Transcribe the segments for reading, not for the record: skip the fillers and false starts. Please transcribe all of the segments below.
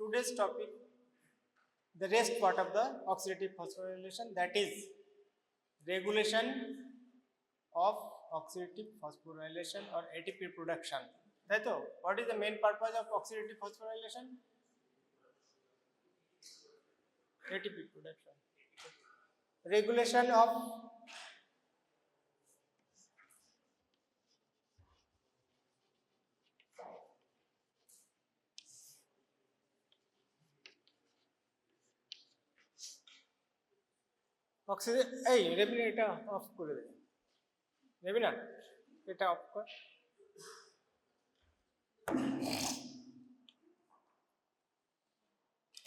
today's topic, the rest part of the oxidative phosphorylation, that is regulation of oxidative phosphorylation or ATP production. Right? What is the main purpose of oxidative phosphorylation? ATP production. Regulation of এই রেবিনা এটা of করে দে রেবিনা এটা of কর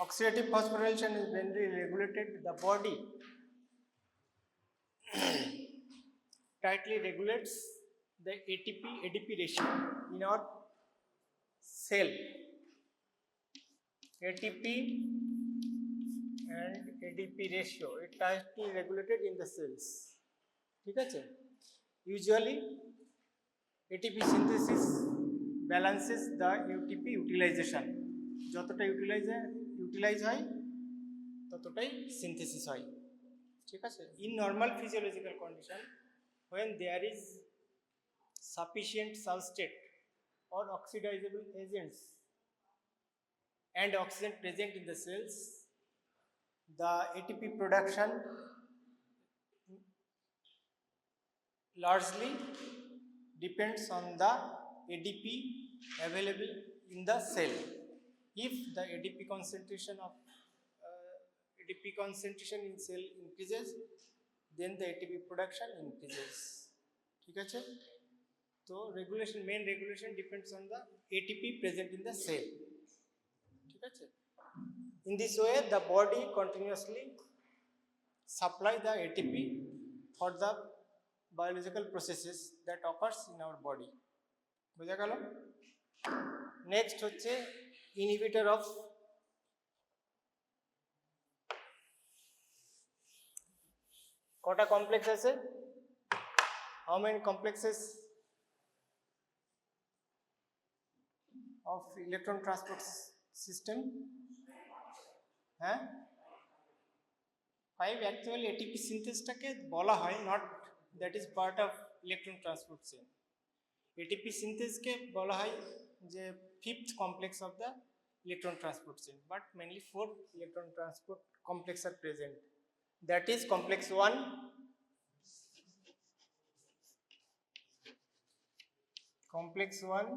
oxidative phosphorylation is mainly regulated the body tightly regulates the ATP ADP ratio in our cell. ATP and ADP ratio, it tightly regulated in the cells. ঠিক আছে? Usually ATP synthesis balances the ATP utilization. যতটা utilise হয় ততটাই synthesis হয়। ঠিক আছে? In normal physiological condition, when there is sufficient substrate or oxidizable agents and oxygen present in the cells, the ATP production largely depends on the ADP available in the cell. If the ADP concentration in cell increases, then the ATP production increases. ঠিক আছে? So main regulation depends on the ATP present in the cell. ঠিক আছে? In this way, the body continuously supply the ATP for the biological processes that occurs in our body. বুঝা গেল? Next হচ্ছে inhibitor of কটা complex আছে? How many complexes of electron transport system? হ্যাঁ 5 actually ATP synthesটাকে বলা হয়, not that is part of electron transport chain. ATP synthase কে বলা হয় যে fifth complex of the electron transport chain, but mainly 4 electron transport complex are present. That is complex 1, complex 1,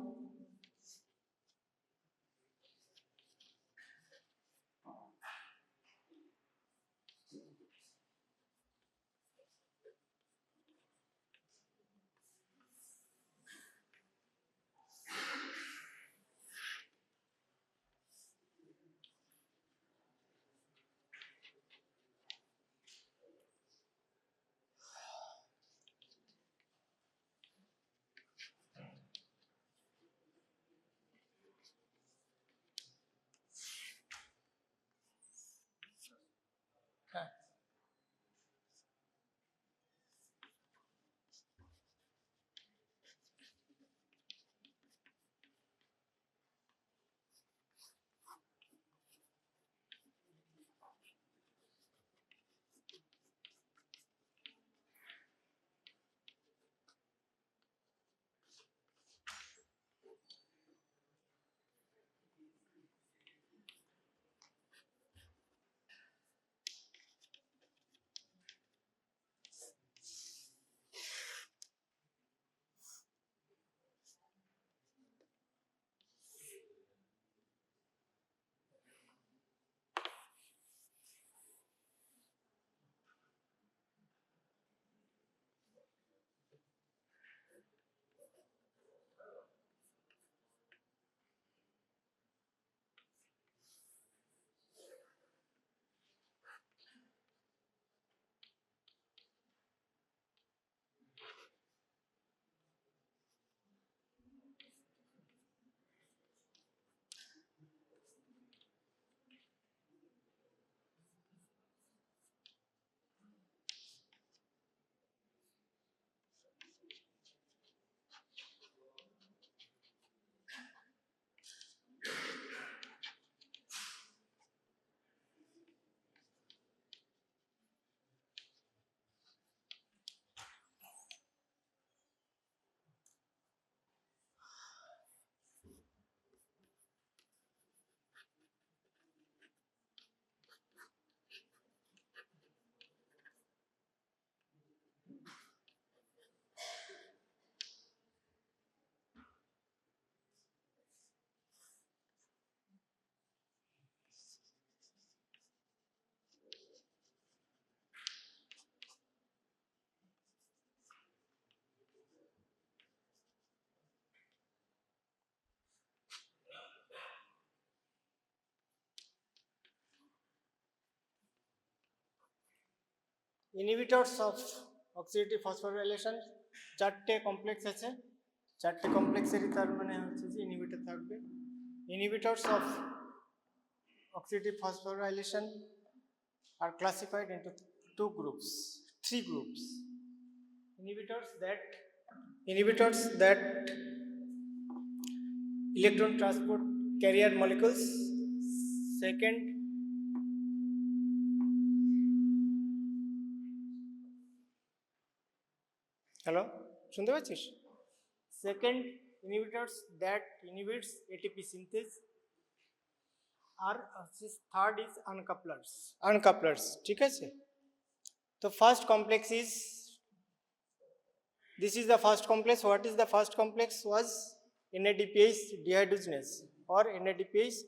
inhibitors of oxidative phosphorylation চারটে complex আছে, চারটে কমপ্লেক্সেরই তার মানে হচ্ছে যে ইনহিবিটর থাকবে। Inhibitors of oxidative phosphorylation are classified into three groups. Inhibitors that electron transport carrier molecules. Second, hello, শুনতে পাচ্ছিস? Second, inhibitors that inhibits ATP synthase. R third is uncouplers, ঠিক আছে? So first complex is, this is the first complex. What is the first complex? Was NADPase dehydrogenase or NADPase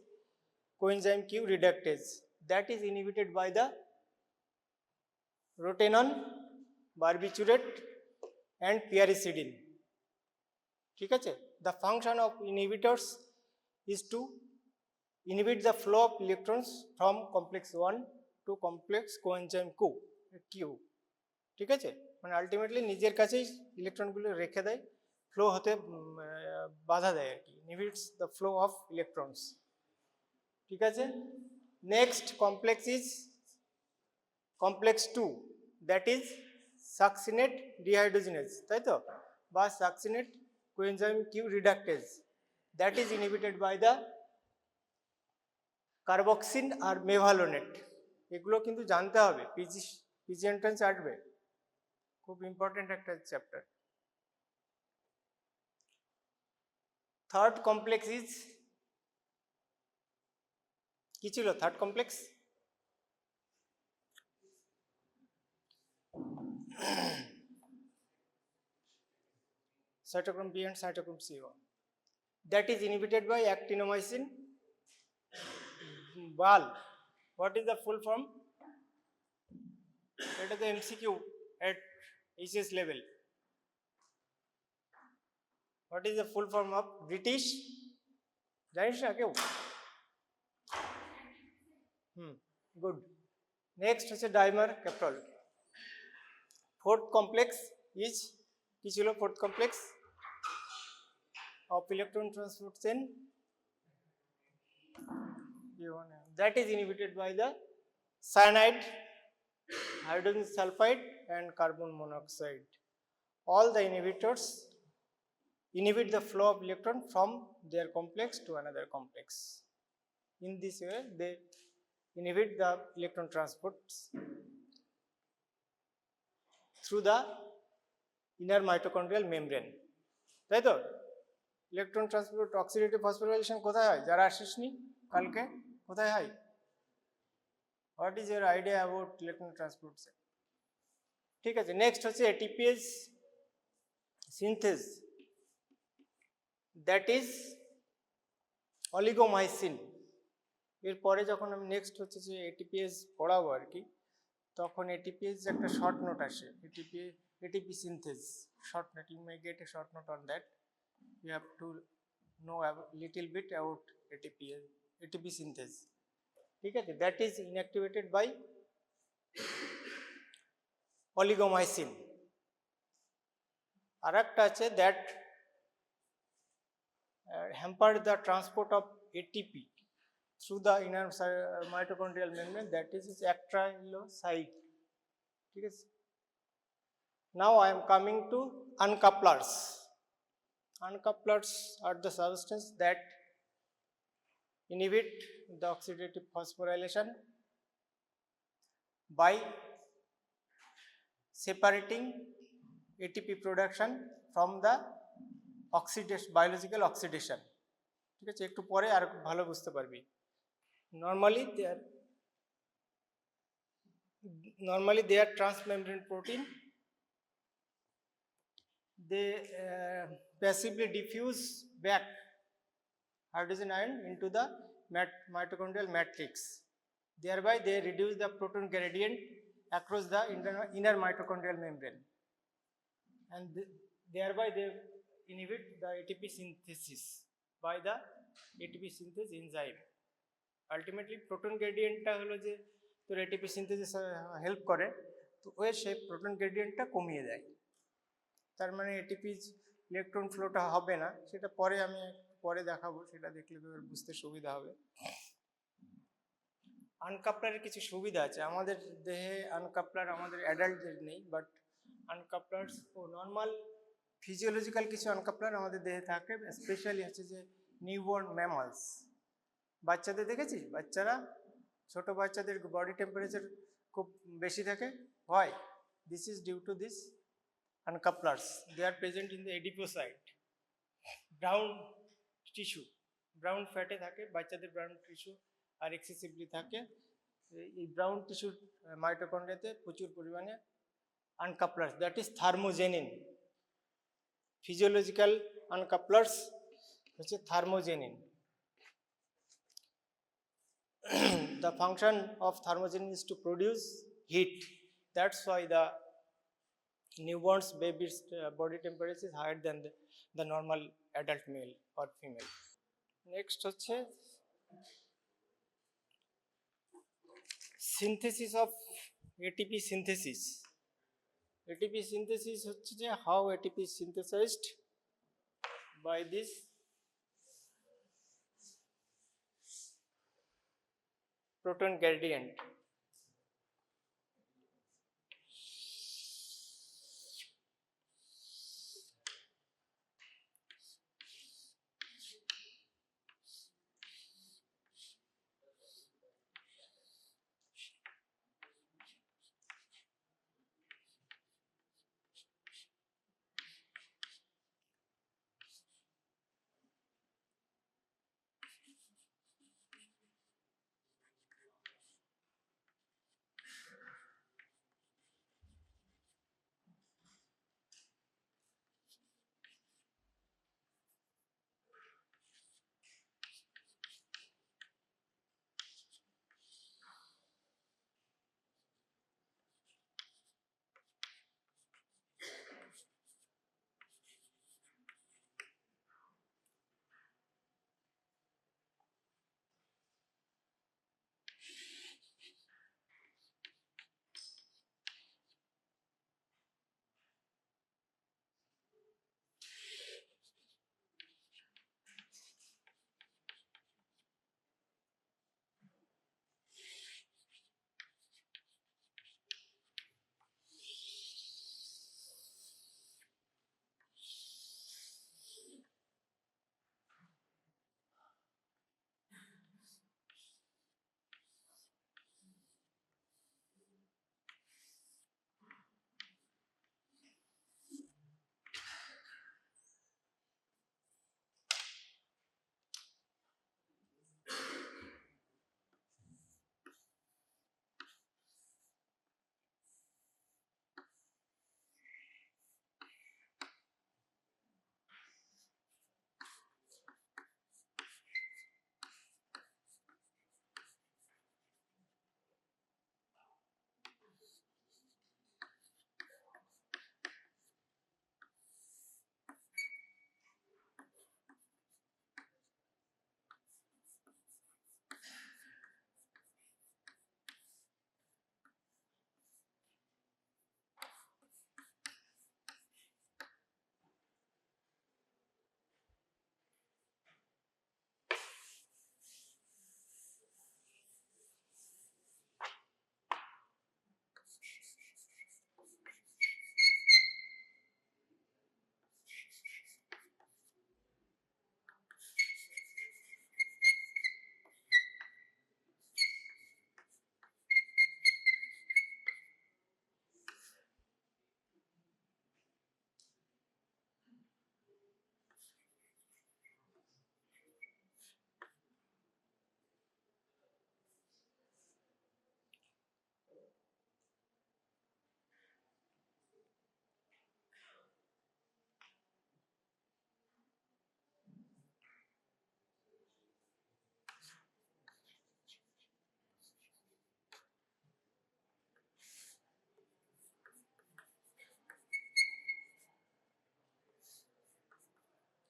coenzyme Q reductase, that is inhibited by the rotenone, barbiturate and pyricidine, ঠিক আছে? The function of inhibitors is to inhibit the flow of electrons from complex 1 to complex coenzyme Q, ঠিক আছে? মানে ultimately নিজের কাছেই ইলেকট্রনগুলো রেখে দেয়, flow হতে বাধা দেয় আর কি, inhibits the flow of electrons, ঠিক আছে? Next complex is complex 2, that is succinate dehydrogenase, তাই তো, বা succinate coenzyme Q reductase, that is inhibited by the carboxin আর মেভালোনেট। এগুলো কিন্তু জানতে হবে, পিজি এন্ট্রান্স আসবে, খুব ইম্পর্টেন্ট একটা চ্যাপ্টার। থার্ড কমপ্লেক্স ইজ, কি ছিল third complex? cytochrome B and cytochrome C1, that is inhibited by actinomycin BAL. What is the full form? It is the MCQ at HS level. What is the full form of British? জানিস না কেউ? Good. Next হচ্ছে dimer ক্যাপ্টল। Fourth complex is, কি ছিল fourth complex? Of electron transport chain, that is inhibited by the cyanide, hydrogen sulfide and carbon monoxide. All the inhibitors inhibit the flow of electron from their complex to another complex. In this way they inhibit the electron transports through the inner mitochondrial membrane, তাই তো? Electron transport oxidative phosphorylation কোথায় হয়? যারা আসিসনি কালকে, কোথায় হয়? What is your idea about electron transport? ঠিক আছে, নেক্সট হচ্ছে এটিপিএস সিনথেস, দ্যাট ইজ অলিগোমাইসিন। এরপরে যখন আমি নেক্সট হচ্ছে যে এটিপিএস পড়াবো আর কি, তখন এটিপিএস একটা শর্ট নোট আসে, ATP synthase short note, you may get a short note on that. You have to know a little bit about ATP synthase, ঠিক আছে? That is inactivated by oligomycin. আর একটা আছে that hamper the transport of ATP through the inner mitochondrial membrane, that is acryloside, ঠিক আছে? Now I am coming to uncouplers. Uncouplers are the substances that inhibit the oxidative phosphorylation by separating ATP production from the oxidation, biological oxidation, ঠিক আছে? একটু পরে আর ভালো বুঝতে পারবি। Normally they are transmembrane protein. They passively diffuse back hydrogen ion into the mitochondrial matrix. Thereby they reduce the proton gradient across the inner mitochondrial membrane, and thereby they inhibit the ATP synthesis by the ATP synthase enzyme. Ultimately proton gradient টা হলো যে তোর ATP synthesis help করে, তো ওই সেই proton গ্রেডিয়েন্টটা কমিয়ে দেয়। তার মানে এটিপির ইলেকট্রন ফ্লোটা হবে না, সেটা পরে আমি পরে দেখাবো, সেটা দেখলে বুঝতে সুবিধা হবে। আনকাপলারের কিছু সুবিধা আছে আমাদের দেহে, আনকাপলার আমাদের অ্যাডাল্টদের নেই, বাট আনকাপলার্স ও নর্মাল ফিজিওলজিক্যাল কিছু আনকাপলার আমাদের দেহে থাকে, স্পেশালি হচ্ছে যে নিউবর্ন ম্যামালস। বাচ্চাদের দেখেছিস, বাচ্চারা ছোট বাচ্চাদের বডি টেম্পারেচার খুব বেশি থাকে, হয় this is due to this uncouplers. They are present in the adipocyte. Brown tissue, brown fat এ থাকে, বাচ্চাদের ব্রাউন টিস্যু আর এক্সেসিভলি থাকে। এই ব্রাউন টিস্যুর মাইটোকন্ড্রিয়াতে প্রচুর পরিমাণে আনকাপলার্স, দ্যাট ইজ থার্মোজেনিন। ফিজিওলজিক্যাল আনকাপলার্স হচ্ছে থার্মোজেনিন। The function of thermogenin is to produce heat. That's why the newborn's baby's body temperature is higher than the normal adult male or female. Next হচ্ছে synthesis of ATP synthesis. ATP synthesis হচ্ছে যে how ATP is synthesized by this proton gradient.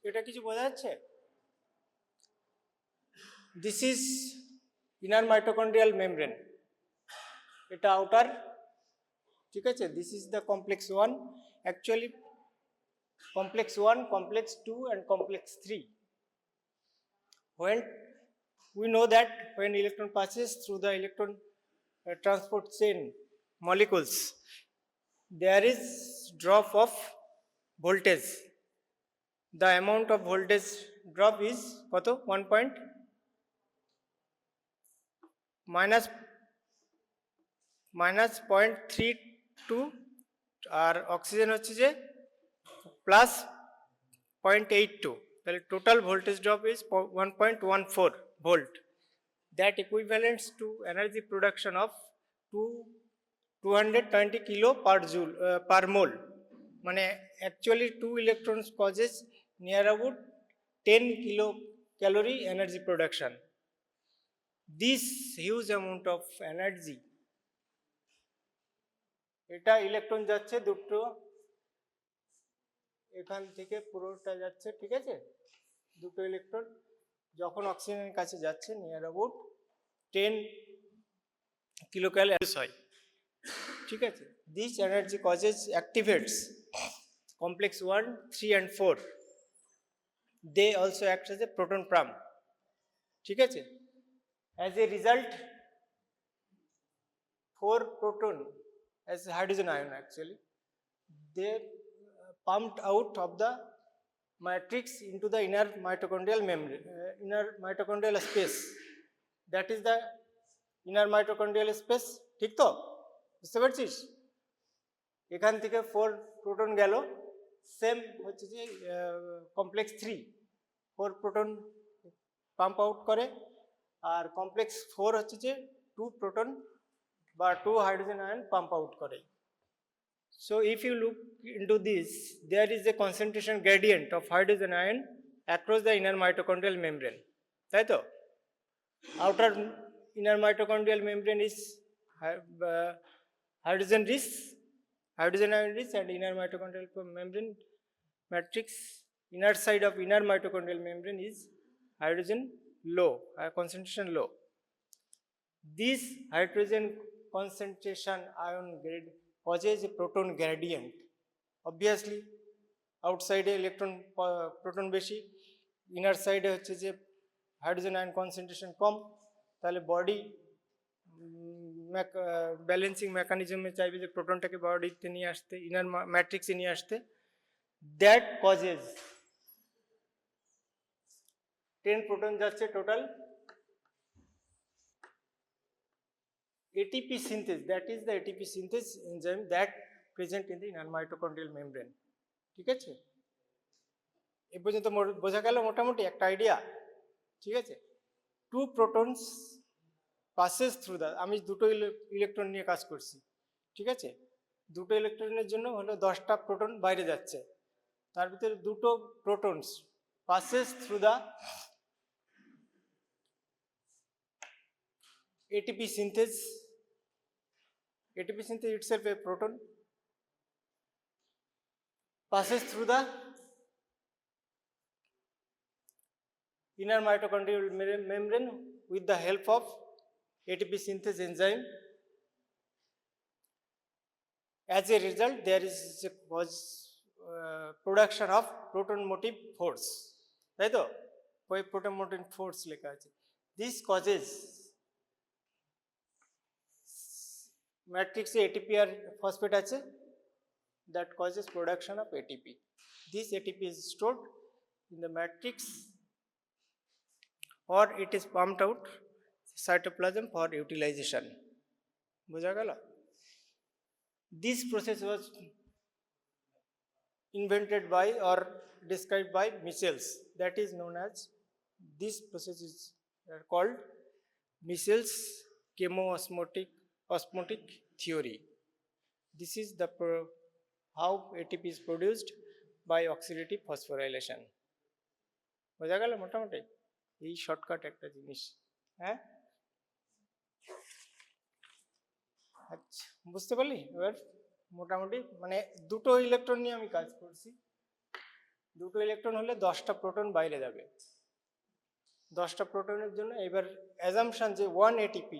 এটা কিছু বোঝা যাচ্ছে? This is inner mitochondrial membrane, এটা outer ঠিক আছে, this is the complex 1. Actually complex 1, complex 2 and complex 3. When we know that when electron passes through the electron transport chain molecules, there is drop of voltage. The amount of voltage drop is কত 1 point minus 0.32 আর oxygen হচ্ছে যে plus 0.82, তাহলে total voltage drop is 1.14 volt. That equivalents to energy production of 220 kilo per mole, মানে actually 2 electrons causes near about 10 kilo calorie energy production. This huge amount of energy, এটা electron যাচ্ছে দুটো এখান থেকে পুরোটা যাচ্ছে, ঠিক আছে, দুটো ইলেকট্রন যখন অক্সিজেনের কাছে যাচ্ছে নিয়ার অ্যাবাউট 10 কিলোক্যাল হয়, ঠিক আছে। This energy causes activates complex 1, 3 and 4. They also act as a proton pump, ঠিক আছে। As a result 4 proton as hydrogen ion actually they pumped out of the matrix into the inner mitochondrial membrane, inner mitochondrial space, that is the inner mitochondrial space, ঠিক তো, বুঝতে পারছিস? এখান থেকে 4 proton গেল, same হচ্ছে যে কমপ্লেক্স 3 4 প্রোটন পাম্প আউট করে, আর কমপ্লেক্স 4 হচ্ছে যে 2 প্রোটন বা 2 হাইড্রোজেন আয়ন পাম্প আউট করে। So if you look into this, there is a concentration gradient of hydrogen ion across the inner mitochondrial membrane, তাই তো? Outer inner mitochondrial membrane is hydrogen rich, hydrogen ion rich, and inner mitochondrial membrane matrix, inner side of inner mitochondrial membrane is hydrogen low, concentration low. This hydrogen concentration ion grade causes a proton gradient. Obviously outside electron proton বেশি, inner side হচ্ছে যে hydrogen ion concentration কম, তাহলে body balancing মেকানিজমে চাইবে যে প্রোটনটাকে বডিতে নিয়ে আসতে, inner ম্যাট্রিক্সে নিয়ে আসতে। দ্যাট কজেস 10 প্রোটন যাচ্ছে total, ATP synthase, that is the ATP synthase enzyme that present in the inner mitochondrial membrane, ঠিক আছে। এই পর্যন্ত বোঝা গেল মোটামুটি একটা আইডিয়া, ঠিক আছে। 2 protons passes through the, আমি দুটো ইলেকট্রন নিয়ে কাজ করছি, ঠিক আছে। দুটো ইলেকট্রনের জন্য হলো 10টা প্রোটন বাইরে যাচ্ছে, তার ভিতরে দুটো protons passes through the ATP synthase. ATP synthase itself a proton passes through the inner mitochondrial membrane with the help of ATP synthase enzyme. As a result, there is a production of proton motive force, তাই তো, ওই proton motive force লেখা আছে। This causes matrix ATP R phosphate আছে, that causes production of ATP. This ATP is stored in the matrix or it is pumped out cytoplasm for utilization. বোঝা গেল? This process was invented by or described by Michels, that is known as, this process is called Michels chemoosmotic theory. This is the how ATP is produced by oxidative phosphorylation. বোঝা গেল মোটামুটি? এই shortcut একটা জিনিস, হ্যাঁ, আচ্ছা বুঝতে পারলি এবার মোটামুটি। মানে দুটো ইলেকট্রন নিয়ে আমি কাজ করছি, দুটো ইলেকট্রন হলে 10টা প্রোটন বাইরে যাবে, 10টা প্রোটনের জন্য এবার অ্যাজাম্পশন যে 1 ATP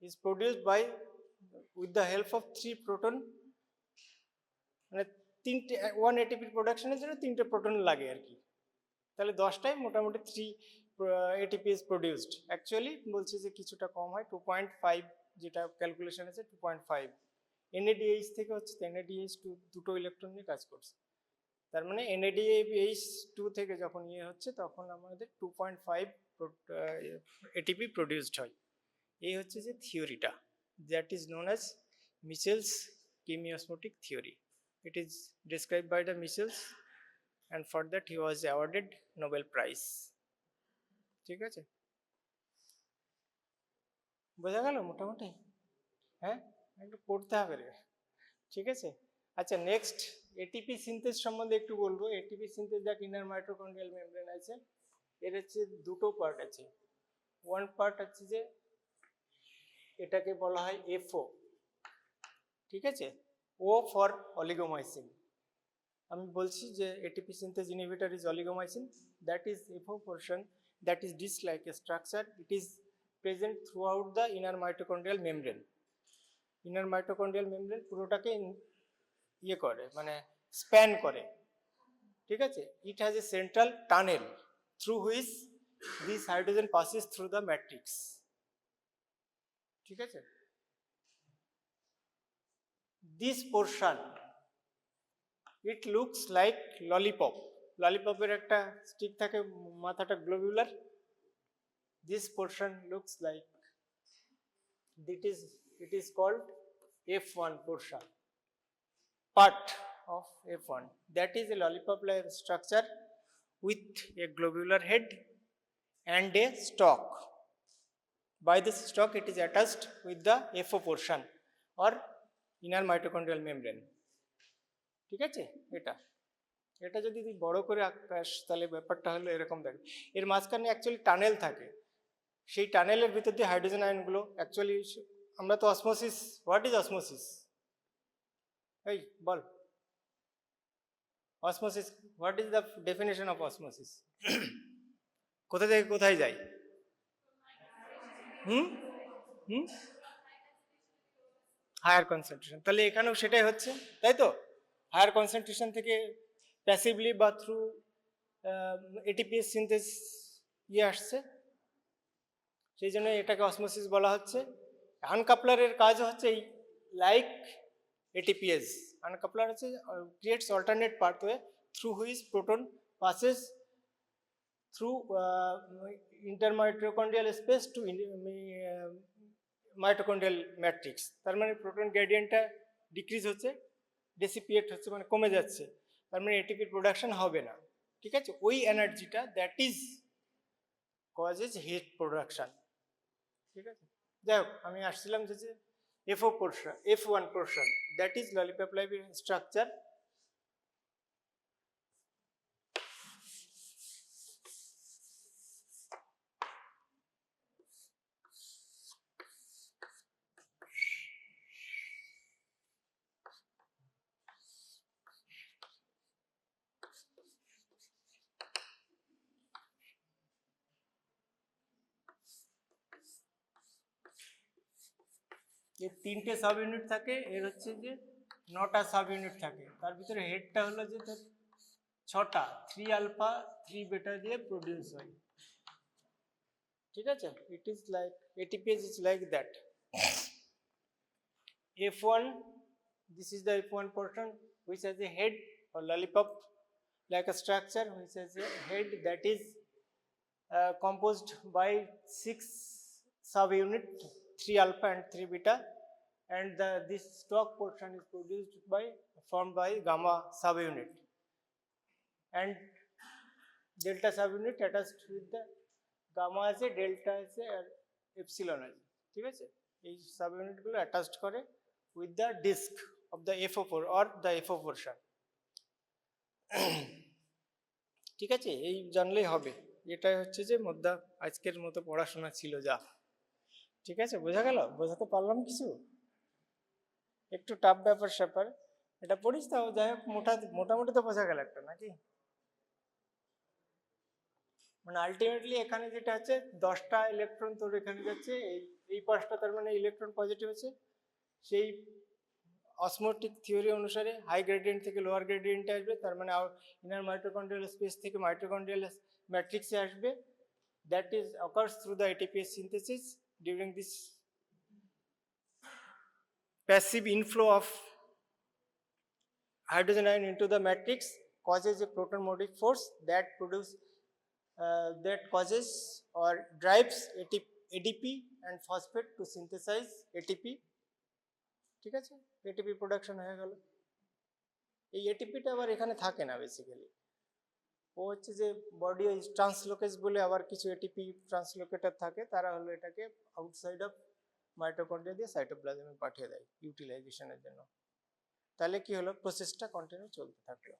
is produced by with the help of 3 proton মানে তিনটে 1 এটিপির প্রোডাকশনের জন্য 3টে প্রোটন লাগে আর কি, তাহলে 10টায় মোটামুটি 3 এটিপি ইজ প্রডিউসড। অ্যাকচুয়ালি বলছে যে কিছুটা কম হয়, 2.5 যেটা ক্যালকুলেশন আছে 2.5। NADH থেকে হচ্ছে NADH দুটো ইলেকট্রন নিয়ে কাজ করছে, তার মানে NADH 2 থেকে যখন ইয়ে হচ্ছে তখন আমাদের 2.5 এটিপি প্রডিউসড হয়। এই হচ্ছে যে থিওরিটা, that is known as Mitchell's chemiosmotic theory. It is described by the Michels and for that he was awarded Nobel Prize. ঠিক আছে, বোঝা গেল মোটামুটি? হ্যাঁ, একটু পড়তে হবে রে। ঠিক আছে, আচ্ছা নেক্সট এটিপি সিনথেস সম্বন্ধে একটু বলবো। এটিপি সিনথেস দেখ ইনার মাইটোকন্ড্রিয়াল মেমব্রেন আছে, এর হচ্ছে দুটো পার্ট আছে। ওয়ান পার্ট হচ্ছে যে এটাকে বলা হয় FO, ঠিক আছে, ও ফর অলিগোমাইসিন। আমি বলছি যে ATP synthase inhibitor is oligomycin, that is FO portion, that is disc like a structure, it is present throughout the inner mitochondrial membrane. Inner mitochondrial membrane পুরোটাকে ইয়ে করে, মানে স্প্যান করে, ঠিক আছে। It has a central tunnel through which this hydrogen passes through the matrix, ঠিক আছে। This portion, it looks like lollipop. ললিপপের একটা stick থাকে, মাথাটা globular. This portion looks like, it is called F1 portion, part of F1. That is a lollipop-like structure with a globular head and a stalk. By this stalk, it is attached with the FO portion or inner mitochondrial membrane. ঠিক আছে, এটা যদি তুই বড় করে আঁকাস তাহলে ব্যাপারটা হলো এরকম দেখে। এর মাঝখানে অ্যাকচুয়ালি টানেল থাকে, সেই টানেলের ভিতর দিয়ে হাইড্রোজেন আয়নগুলো অ্যাকচুয়ালি, আমরা তো অসমোসিস, হোয়াট ইজ অসমোসিস? এই বল, osmosis, what is the definition of osmosis? কোথা থেকে কোথায় যায়? হুম হুম হায়ার কনসেন্ট্রেশন, তাহলে এখানেও সেটাই হচ্ছে, তাই তো? হায়ার কনসেন্ট্রেশন থেকে প্যাসিভলি বা থ্রু এটিপিএস সিনথেস ইয়ে আসছে, সেই জন্য এটাকে অসমোসিস বলা হচ্ছে। আনকাপলারের কাজ হচ্ছে এই লাইক এটিপিএস, আনকাপলার হচ্ছে creates alternate pathway through which proton passes through intermitochondrial space to mitochondrial matrix। তার মানে প্রোটন গ্রেডিয়েন্টটা ডিক্রিজ হচ্ছে, ডেসিপিয়েট হচ্ছে, মানে কমে যাচ্ছে, তার মানে এটিপির প্রোডাকশন হবে না, ঠিক আছে। ওই এনার্জিটা that is causes heat production, ঠিক আছে। যাই হোক, আমি আসছিলাম যে FO portion, F1 portion, that is lollipop like structure. এর 3টে সাব ইউনিট থাকে, এর হচ্ছে যে 9টা সাব ইউনিট থাকে, তার ভিতরে হেডটা হলো যে তোর 6টা, 3 আলফা 3 বেটা দিয়ে প্রডিউস হয়, ঠিক আছে। It is like ATPase is like that. F1, this is the F1 portion which has a head or lollipop like a structure which has a head that is composed by 6 subunit, 3 alpha and 3 beta, and this stalk portion is formed by gamma subunit, and delta subunit attached with the gamma আছে, delta আছে আর epsilon আছে, ঠিক আছে। এই subunit গুলো attached করে with the disk of the FO4 or the FO portion, ঠিক আছে। এই জানলেই হবে, এটাই হচ্ছে যে মুদ্রা আজকের মতো পড়াশোনা ছিল যা, ঠিক আছে। বোঝা গেল? বোঝাতে পারলাম কিছু? একটু টাফ ব্যাপার স্যাপার, এটা পড়িস তাও, যাই হোক মোটামুটি তো বোঝা গেল একটা, নাকি? মানে আলটিমেটলি এখানে যেটা আছে 10টা ইলেকট্রন তোর এখানে যাচ্ছে, এই পাশটা তার মানে ইলেকট্রন পজিটিভ আছে, সেই অসমোটিক থিওরি অনুসারে হাই গ্রেডিয়েন্ট থেকে লোয়ার গ্রেডিয়েন্টে আসবে, তার মানে ইনার মাইটোকন্ড্রিয়াল স্পেস থেকে মাইটোকন্ড্রিয়াল ম্যাট্রিক্সে আসবে। That is occurs through the ATPase synthesis during this passive inflow of hydrogen ion into the matrix causes a proton motive force that causes or drives ADP and phosphate to synthesize ATP. ঠিক আছে, ATP production হয়ে গেল। এই এটিপিটা আবার এখানে থাকে না basically, ও হচ্ছে যে বডি ট্রান্সলোকেজ বলে আবার কিছু এটিপি ট্রান্সলোকেটার থাকে, তারা হলো এটাকে আউটসাইড অফ মাইটোকন্ড্রিয়া দিয়ে সাইটোপ্লাজমে পাঠিয়ে দেয় ইউটিলাইজেশনের জন্য। তাহলে কি হলো, প্রসেসটা কন্টিনিউ চলতে থাকলো।